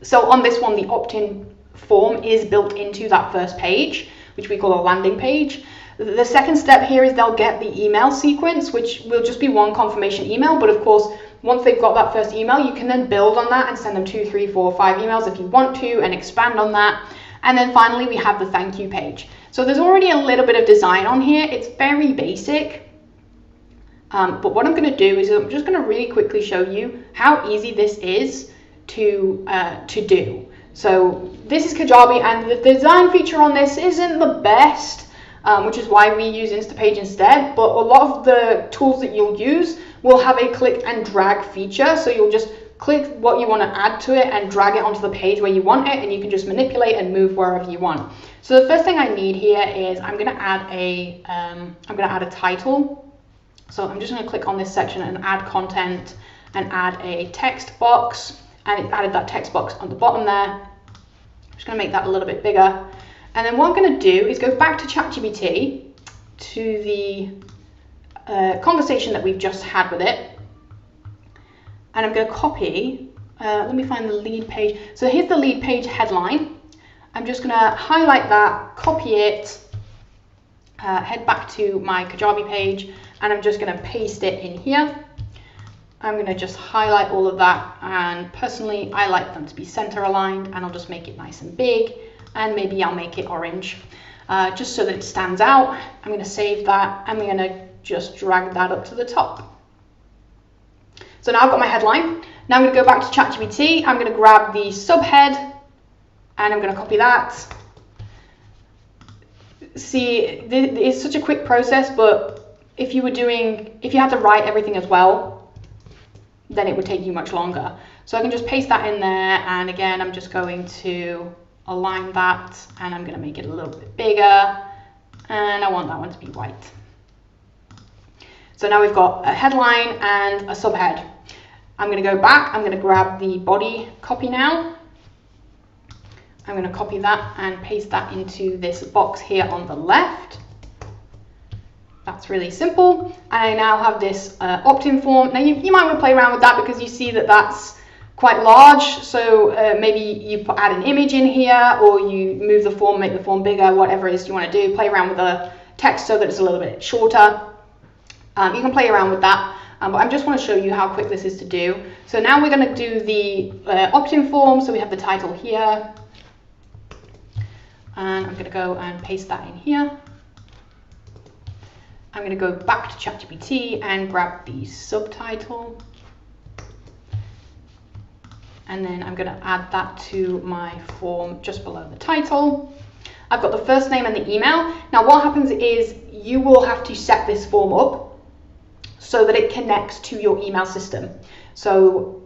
So on this one, the opt-in form is built into that first page, which we call a landing page. The second step here is they'll get the email sequence, which will just be one confirmation email, but of course, once they've got that first email, you can then build on that and send them 2, 3, 4, 5 emails if you want to, and expand on that. And then finally, we have the thank you page. So there's already a little bit of design on here. It's very basic. But what I'm going to do is I'm just going to really quickly show you how easy this is to do. So this is Kajabi, and the design feature on this isn't the best, which is why we use Instapage instead. But a lot of the tools that you'll use will have a click and drag feature. So you'll just click what you want to add to it and drag it onto the page where you want it, and you can just manipulate and move wherever you want. So the first thing I need here is I'm going to add a title. So I'm just going to click on this section and add content and add a text box, and it added that text box on the bottom there. I'm just going to make that a little bit bigger. And then what I'm going to do is go back to ChatGPT, to the conversation that we've just had with it, and I'm going to copy, let me find the lead page. So here's the lead page headline. I'm just going to highlight that, copy it, head back to my Kajabi page, and I'm just going to paste it in here. I'm going to just highlight all of that, and personally I like them to be center aligned, and I'll just make it nice and big, and maybe I'll make it orange, just so that it stands out. I'm going to save that, and we're going to just drag that up to the top. So now I've got my headline. Now I'm going to go back to ChatGPT. I'm going to grab the subhead, and I'm going to copy that. See, it's such a quick process, but if you had to write everything as well, then it would take you much longer. So I can just paste that in there, and again, I'm just going to align that, and I'm going to make it a little bit bigger, and I want that one to be white. So now we've got a headline and a subhead. I'm going to go back, I'm going to grab the body copy now. I'm going to copy that and paste that into this box here on the left. That's really simple. And I now have this opt-in form. Now you might want to play around with that because you see that that's quite large. So maybe you add an image in here, or you move the form, make the form bigger, whatever it is you want to do. Play around with the text so that it's a little bit shorter. You can play around with that, but I just want to show you how quick this is to do. So now we're going to do the opt-in form. So we have the title here, and I'm going to go and paste that in here. I'm going to go back to ChatGPT and grab the subtitle, and then I'm going to add that to my form just below the title. I've got the first name and the email. Now what happens is you will have to set this form up so that it connects to your email system. So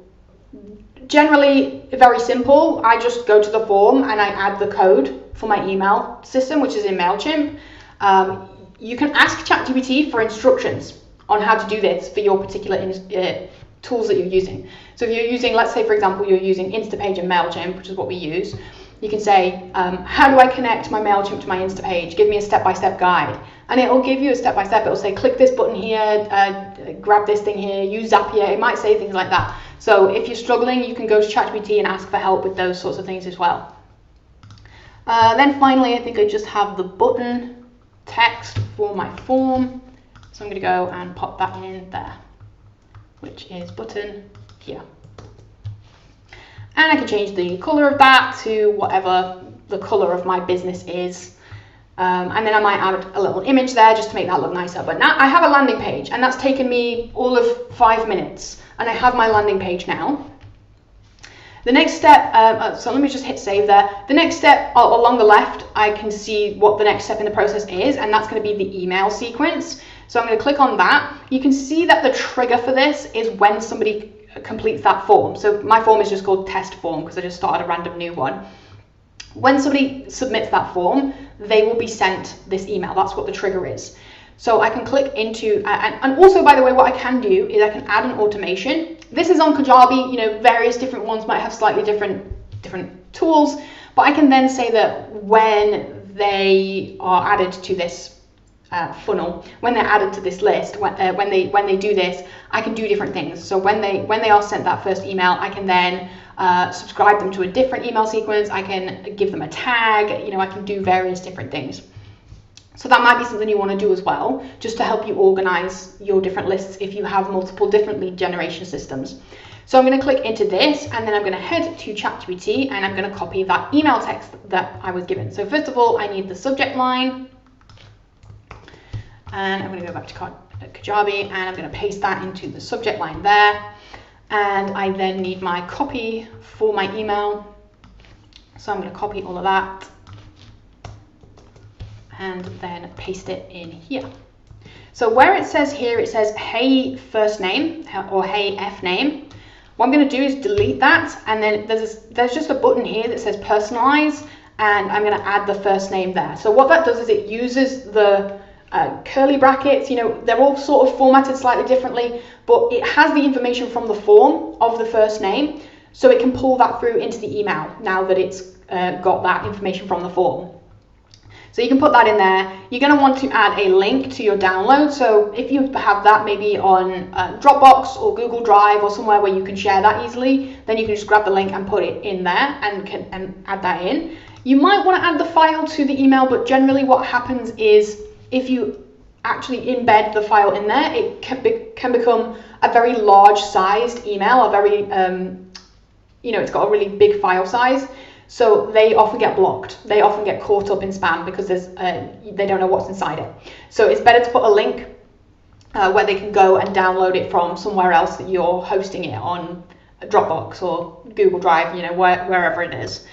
generally, very simple. I just go to the form and I add the code for my email system, which is in MailChimp. You can ask ChatGPT for instructions on how to do this for your particular tools that you're using. So if you're using, let's say for example, you're using Instapage and MailChimp, which is what we use, you can say, how do I connect my MailChimp to my Instapage? Give me a step-by-step guide. And it'll give you a step-by-step. It'll say, click this button here, grab this thing here, use Zapier. It might say things like that. So if you're struggling, you can go to ChatGPT and ask for help with those sorts of things as well. Then finally, I think I just have the button text for my form. So I'm going to go and pop that in there, which is button here. And I can change the color of that to whatever the color of my business is. And then I might add a little image there just to make that look nicer. But now I have a landing page, and that's taken me all of 5 minutes. And I have my landing page now. The next step, so let me just hit save there. The next step along the left, I can see what the next step in the process is, and that's going to be the email sequence. So I'm going to click on that. You can see that the trigger for this is when somebody completes that form. So my form is just called test form because I just started a random new one. When somebody submits that form, they will be sent this email. That's what the trigger is. So I can click into, and also, by the way, what I can do is I can add an automation. This is on Kajabi, you know, various different ones might have slightly different tools, but I can then say that when they are added to this funnel, when they're added to this list, when they do this, I can do different things. So when they are sent that first email, I can then subscribe them to a different email sequence. I can give them a tag, you know, I can do various different things. So that might be something you want to do as well, just to help you organize your different lists if you have multiple different lead generation systems. So I'm going to click into this, and then I'm going to head to ChatGPT, and I'm going to copy that email text that I was given. So first of all, I need the subject line, and I'm going to go back to Kajabi, and I'm going to paste that into the subject line there. And I then need my copy for my email. So I'm going to copy all of that and then paste it in here. So where it says here, it says, hey first name or hey F name. What I'm going to do is delete that, and then there's just a button here that says personalize, and I'm going to add the first name there. So what that does is it uses the curly brackets, you know, they're all sort of formatted slightly differently, but it has the information from the form of the first name, so it can pull that through into the email now that it's got that information from the form. So you can put that in there. You're going to want to add a link to your download. So if you have that maybe on Dropbox or Google Drive or somewhere where you can share that easily, then you can just grab the link and put it in there and add that in. You might want to add the file to the email, but generally what happens is if you actually embed the file in there, it can become a very large sized email, a very, you know, it's got a really big file size. So they often get blocked. They often get caught up in spam because they don't know what's inside it. So it's better to put a link where they can go and download it from somewhere else that you're hosting it on Dropbox or Google Drive, you know, wherever it is.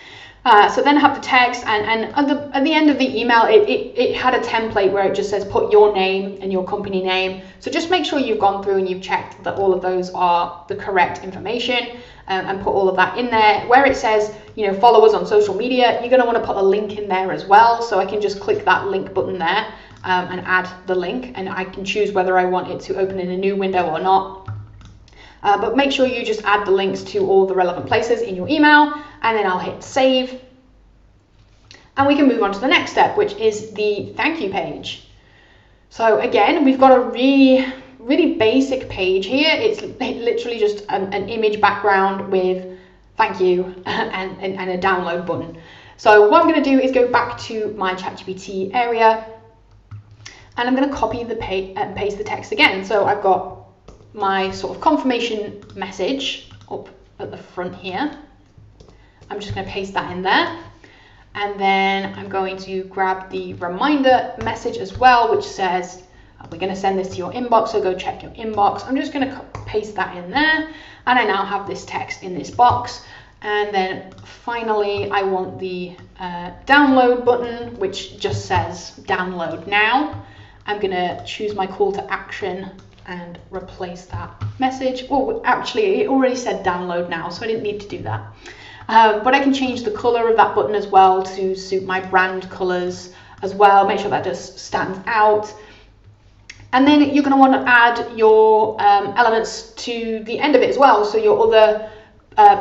So then have the text, and at the end of the email, it had a template where it just says put your name and your company name. So just make sure you've gone through and you've checked that all of those are the correct information, and put all of that in there. Where it says, you know, follow us on social media, you're going to want to put a link in there as well. So I can just click that link button there and add the link, and I can choose whether I want it to open in a new window or not. But make sure you just add the links to all the relevant places in your email, and then I'll hit save. And we can move on to the next step, which is the thank you page. So again, we've got a really basic page here. It's literally just an image background with thank you and a download button. So what I'm going to do is go back to my ChatGPT area, and I'm going to copy and paste the text again. So I've got my sort of confirmation message up at the front here. I'm just going to paste that in there, and then I'm going to grab the reminder message as well, which says we're going to send this to your inbox, so go check your inbox. I'm just going to paste that in there, and I now have this text in this box. And then finally I want the download button, which just says download now. I'm going to choose my call to action and replace that message. Oh, actually it already said download now, so I didn't need to do that. But I can change the color of that button as well to suit my brand colors as well, make sure that just stands out. And then you're going to want to add your elements to the end of it as well, so your other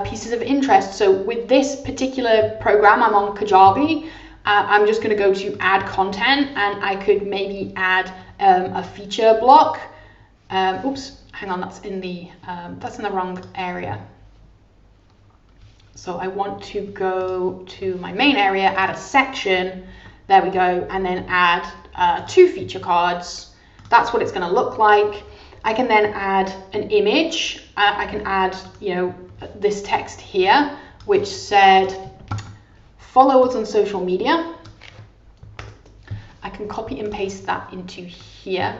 pieces of interest. So with this particular program, I'm on Kajabi. I'm just going to go to add content, and I could maybe add a feature block. Oops, hang on, that's in the wrong area. So I want to go to my main area, add a section, there we go, and then add 2 feature cards. That's what it's going to look like. I can then add an image. I can add, you know, this text here, which said follow us on social media. I can copy and paste that into here.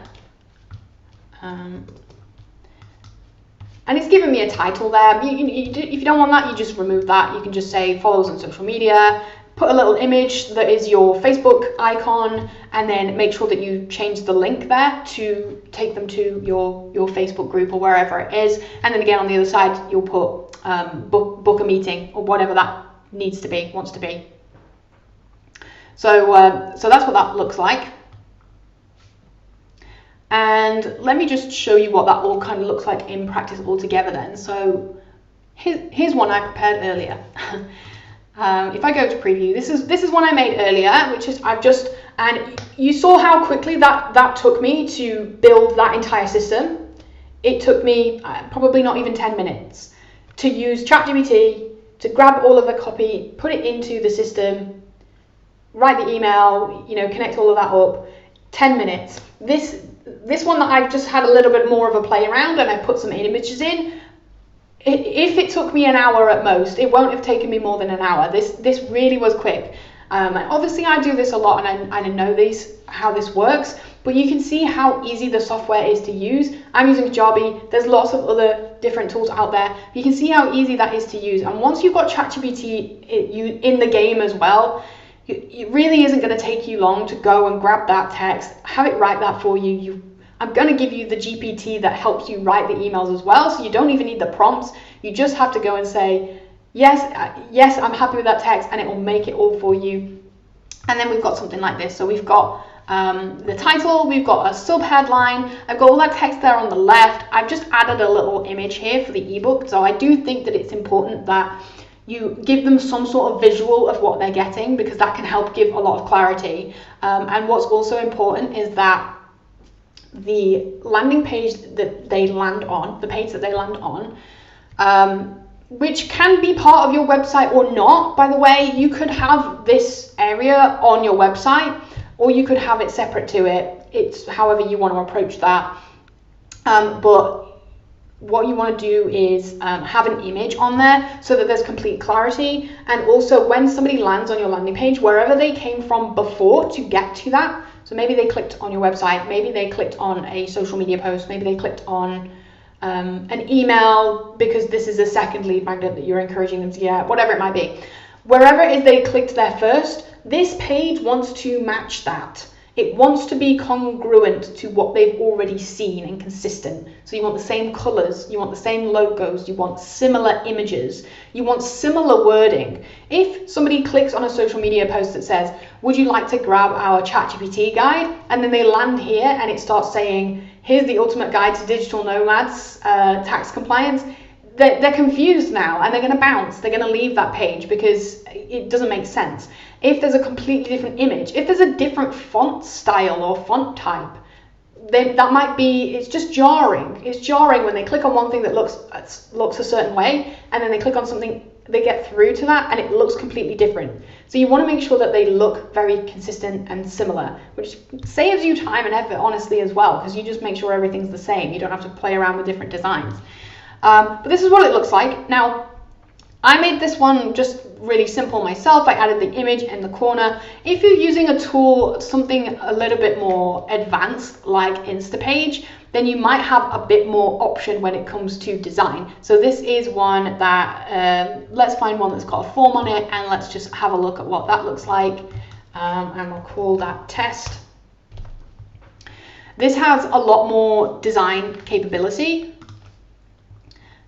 And it's given me a title there. If you don't want that, you just remove that. You can just say follow us on social media, put a little image that is your Facebook icon, and then make sure that you change the link there to take them to your Facebook group or wherever it is. And then again on the other side, you'll put book a meeting or whatever that wants to be. So that's what that looks like. And let me just show you what that all kind of looks like in practice altogether then. So here's one I prepared earlier. If I go to preview, this is one I made earlier, which is and you saw how quickly that took me to build that entire system. It took me probably not even 10 minutes to use ChatGPT to grab all of the copy, put it into the system, write the email, connect all of that up. 10 minutes. This one that I've just had a little bit more of a play around and I've put some images in. If it took me an hour at most, it won't have taken me more than an hour. This really was quick. Obviously I do this a lot and I know how this works, but you can see how easy the software is to use. I'm using Kajabi. There's lots of other different tools out there. You can see how easy that is to use. And once you've got ChatGPT in the game as well, it really isn't going to take you long to go and grab that text, have it write that for you. I'm going to give you the GPT that helps you write the emails as well, so you don't even need the prompts. You just have to go and say, yes, I'm happy with that text, and it will make it all for you. And then we've got something like this. So we've got the title, we've got a sub headline, I've got all that text there on the left. I've just added a little image here for the ebook. So I do think that it's important that you give them some sort of visual of what they're getting, because that can help give a lot of clarity. And what's also important is that the landing page that they land on, the page that they land on, which can be part of your website or not, by the way. You could have this area on your website, or you could have it separate to it. It's however you want to approach that. But what you want to do is have an image on there so that there's complete clarity. And also when somebody lands on your landing page, wherever they came from before to get to that, so maybe they clicked on your website, maybe they clicked on a social media post, maybe they clicked on an email because this is a second lead magnet that you're encouraging them to get, whatever it might be. Wherever it is they clicked there first, this page wants to match that. It wants to be congruent to what they've already seen and consistent. So you want the same colors, you want the same logos, you want similar images, you want similar wording. If somebody clicks on a social media post that says, would you like to grab our ChatGPT guide? And then they land here and it starts saying, here's the ultimate guide to digital nomads, tax compliance. They're confused now and they're going to bounce. They're going to leave that page because it doesn't make sense. If there's a completely different image, if there's a different font style or font type, then that might be, it's just jarring. It's jarring when they click on one thing that looks a certain way, and then they click on something, they get through to that and it looks completely different. So you want to make sure that they look very consistent and similar, which saves you time and effort, honestly, as well, because you just make sure everything's the same. You don't have to play around with different designs. But this is what it looks like. Now, I made this one just really simple myself. I added the image in the corner. If you're using a tool, something a little bit more advanced like Instapage, then you might have a bit more option when it comes to design. So this is one that, let's find one that's got a form on it, and let's just have a look at what that looks like. And we'll call that test. This has a lot more design capability.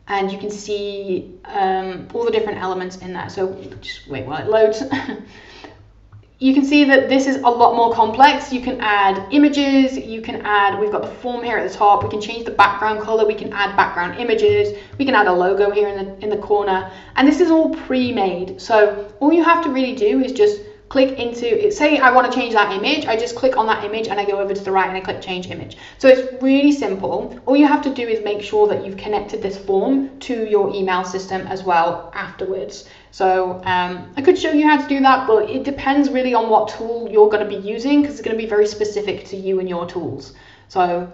And you can see all the different elements in there. So just wait while it loads. You can see that this is a lot more complex. You can add images, we've got the form here at the top, we can change the background color, we can add background images, we can add a logo here in the corner, and this is all pre-made. So all you have to really do is just click into it. Say I want to change that image, I just click on that image and I go over to the right and I click change image. So it's really simple. All you have to do is make sure that you've connected this form to your email system as well afterwards. So I could show you how to do that, but it depends really on what tool you're going to be using, because it's going to be very specific to you and your tools. So,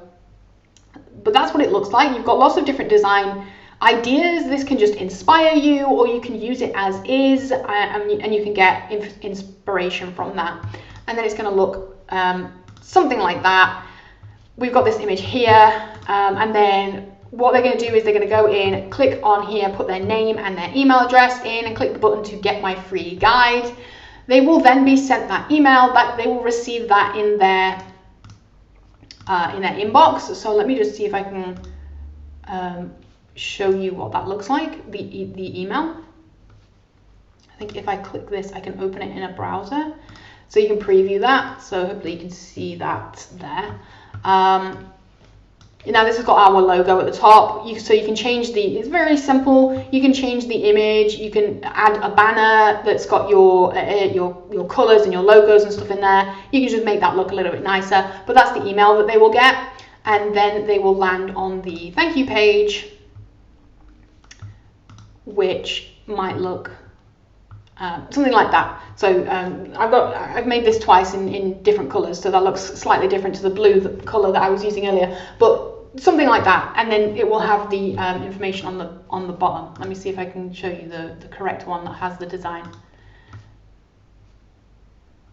but that's what it looks like. You've got lots of different design ideas. This can just inspire you, or you can use it as is, and you can get inspiration from that. And then it's going to look something like that. We've got this image here, and then what they're going to do is they're going to go in, click on here, put their name and their email address in, and click the button to get my free guide. They will then be sent that email, that they will receive that in their inbox. So let me just see if I can show you what that looks like, the email. I think if I click this, I can open it in a browser. So you can preview that. So hopefully you can see that there. Now this has got our logo at the top, so you can change it's very simple. You can change the image, you can add a banner that's got your colors and your logos and stuff in there. You can just make that look a little bit nicer, but that's the email that they will get, and then they will land on the thank you page, which might look something like that. So I've made this twice in different colors, so that looks slightly different to the blue color that I was using earlier, but something like that, and then it will have the information on the bottom. Let me see if I can show you the correct one that has the design.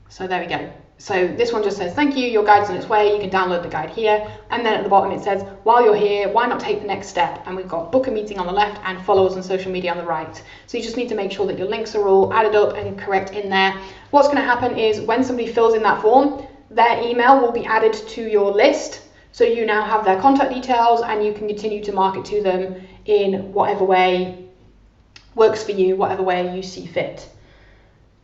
So there we go. So this one just says, thank you, your guide is on its way. You can download the guide here. And then at the bottom it says, while you're here, why not take the next step? And we've got book a meeting on the left and follow us on social media on the right. So you just need to make sure that your links are all added up and correct in there. What's going to happen is when somebody fills in that form, their email will be added to your list. So you now have their contact details and you can continue to market to them in whatever way works for you, whatever way you see fit.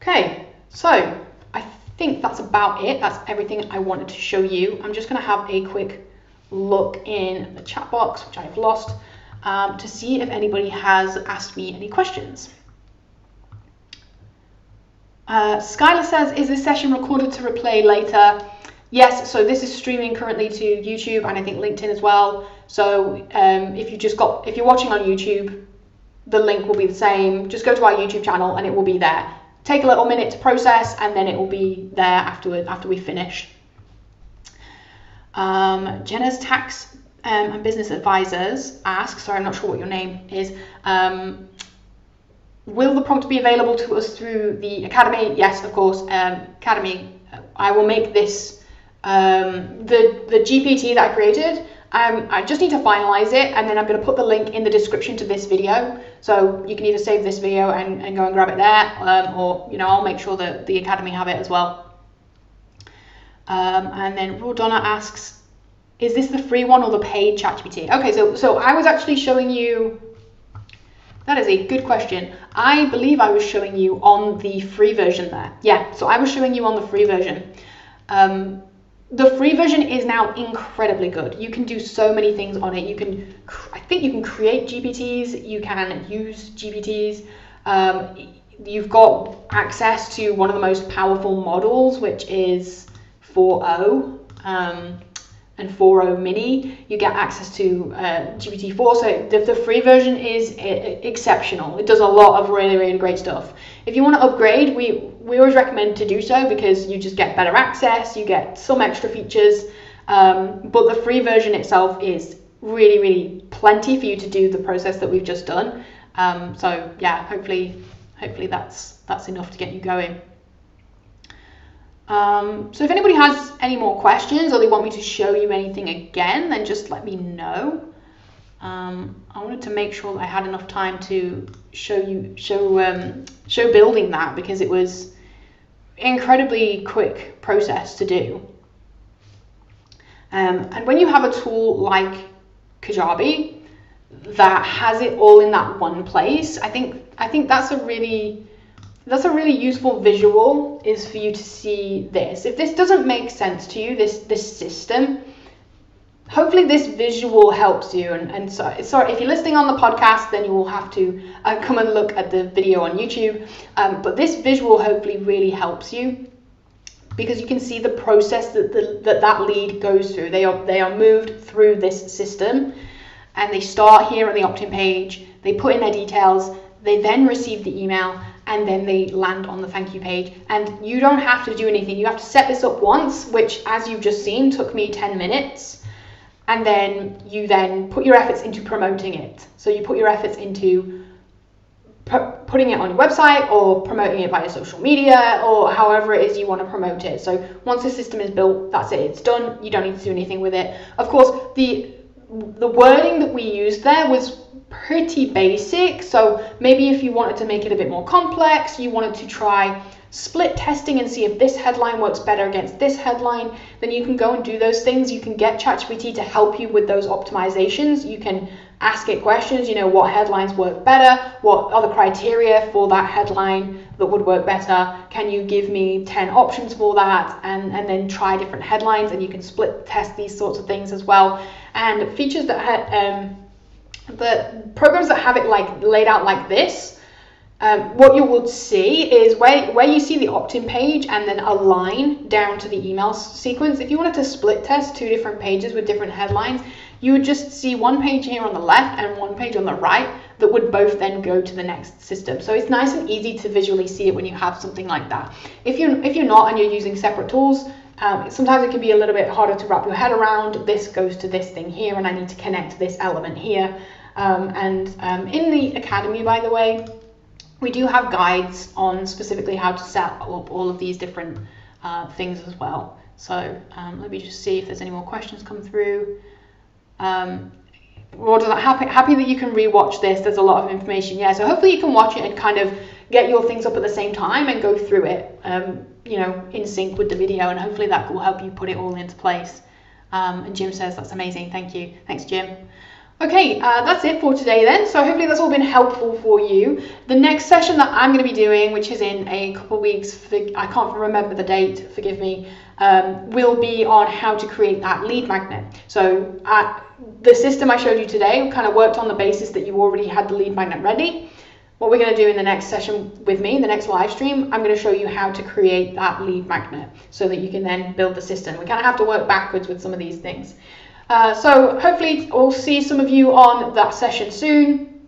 Okay, so I think that's about it. That's everything I wanted to show you. I'm just going to have a quick look in the chat box, which I've lost, to see if anybody has asked me any questions. Skylar says, is this session recorded to replay later? Yes, so this is streaming currently to YouTube and I think LinkedIn as well. So if you're watching on YouTube, the link will be the same. Just go to our YouTube channel and it will be there. Take a little minute to process and then it will be there after we finish. Jenna's Tax and Business Advisors asks, sorry, I'm not sure what your name is. Will the prompt be available to us through the Academy? Yes, of course. Academy, I will make this the GPT that I created. I just need to finalize it and then I'm going to put the link in the description to this video. So you can either save this video and go and grab it there, or I'll make sure that the Academy have it as well. And then Rodonna asks, is this the free one or the paid ChatGPT? Okay, so I was actually showing you, that is a good question. I believe I was showing you on the free version there. Yeah, so I was showing you on the free version. The free version is now incredibly good. You can do so many things on it. I think you can create GPTs, you can use GPTs. You've got access to one of the most powerful models, which is 4.0 and 4.0 mini. You get access to GPT-4. So the free version is exceptional. It does a lot of really, really great stuff. If you want to upgrade, we always recommend to do so because you just get better access, you get some extra features, but the free version itself is really, really plenty for you to do the process that we've just done. So yeah, hopefully that's enough to get you going. So if anybody has any more questions or they want me to show you anything again, then just let me know. I wanted to make sure that I had enough time to show building that because it was incredibly quick process to do. And when you have a tool like Kajabi that has it all in that one place, I think that's a really useful visual, is for you to see this. If this doesn't make sense to you, this system, hopefully this visual helps you. And sorry, if you're listening on the podcast, then you will have to come and look at the video on YouTube. But this visual hopefully really helps you because you can see the process that lead goes through. They are moved through this system and they start here on the opt-in page. They put in their details. They then receive the email and then they land on the thank you page. And you don't have to do anything. You have to set this up once, which, as you've just seen, took me 10 minutes. And then you put your efforts into promoting it. So you put your efforts into putting it on your website or promoting it via social media or however it is you want to promote it. So once the system is built, that's it. It's done. You don't need to do anything with it. Of course, the wording that we used there was pretty basic. So maybe if you wanted to make it a bit more complex, you wanted to try split testing and see if this headline works better against this headline, then you can go and do those things. You can get ChatGPT to help you with those optimizations. You can ask it questions, you know, what headlines work better, what are the criteria for that headline that would work better, can you give me 10 options for that, and then try different headlines, and you can split test these sorts of things as well. And features that the programs that have it like laid out like this, what you will see is where you see the opt-in page and then a line down to the email sequence. If you wanted to split test 2 different pages with different headlines, you would just see one page here on the left and one page on the right that would both then go to the next system. So it's nice and easy to visually see it when you have something like that. If you're not and you're using separate tools, sometimes it can be a little bit harder to wrap your head around. This goes to this thing here, and I need to connect this element here. In the Academy, by the way, we do have guides on specifically how to set up all of these different things as well. So let me just see if there's any more questions come through. Happy that you can rewatch this. There's a lot of information. Yeah, so hopefully you can watch it and kind of get your things up at the same time and go through it, you know, in sync with the video, and hopefully that will help you put it all into place. And Jim says that's amazing. Thank you. Thanks, Jim. Okay, that's it for today then. So hopefully that's all been helpful for you. The next session that I'm going to be doing, which is in a couple of weeks, I can't remember the date, forgive me, will be on how to create that lead magnet. So the system I showed you today kind of worked on the basis that you already had the lead magnet ready. What we're going to do in the next session with me, the next live stream, I'm going to show you how to create that lead magnet so that you can then build the system. We kind of have to work backwards with some of these things. So hopefully we'll see some of you on that session soon,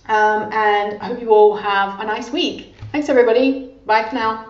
and I hope you all have a nice week. Thanks everybody. Bye for now.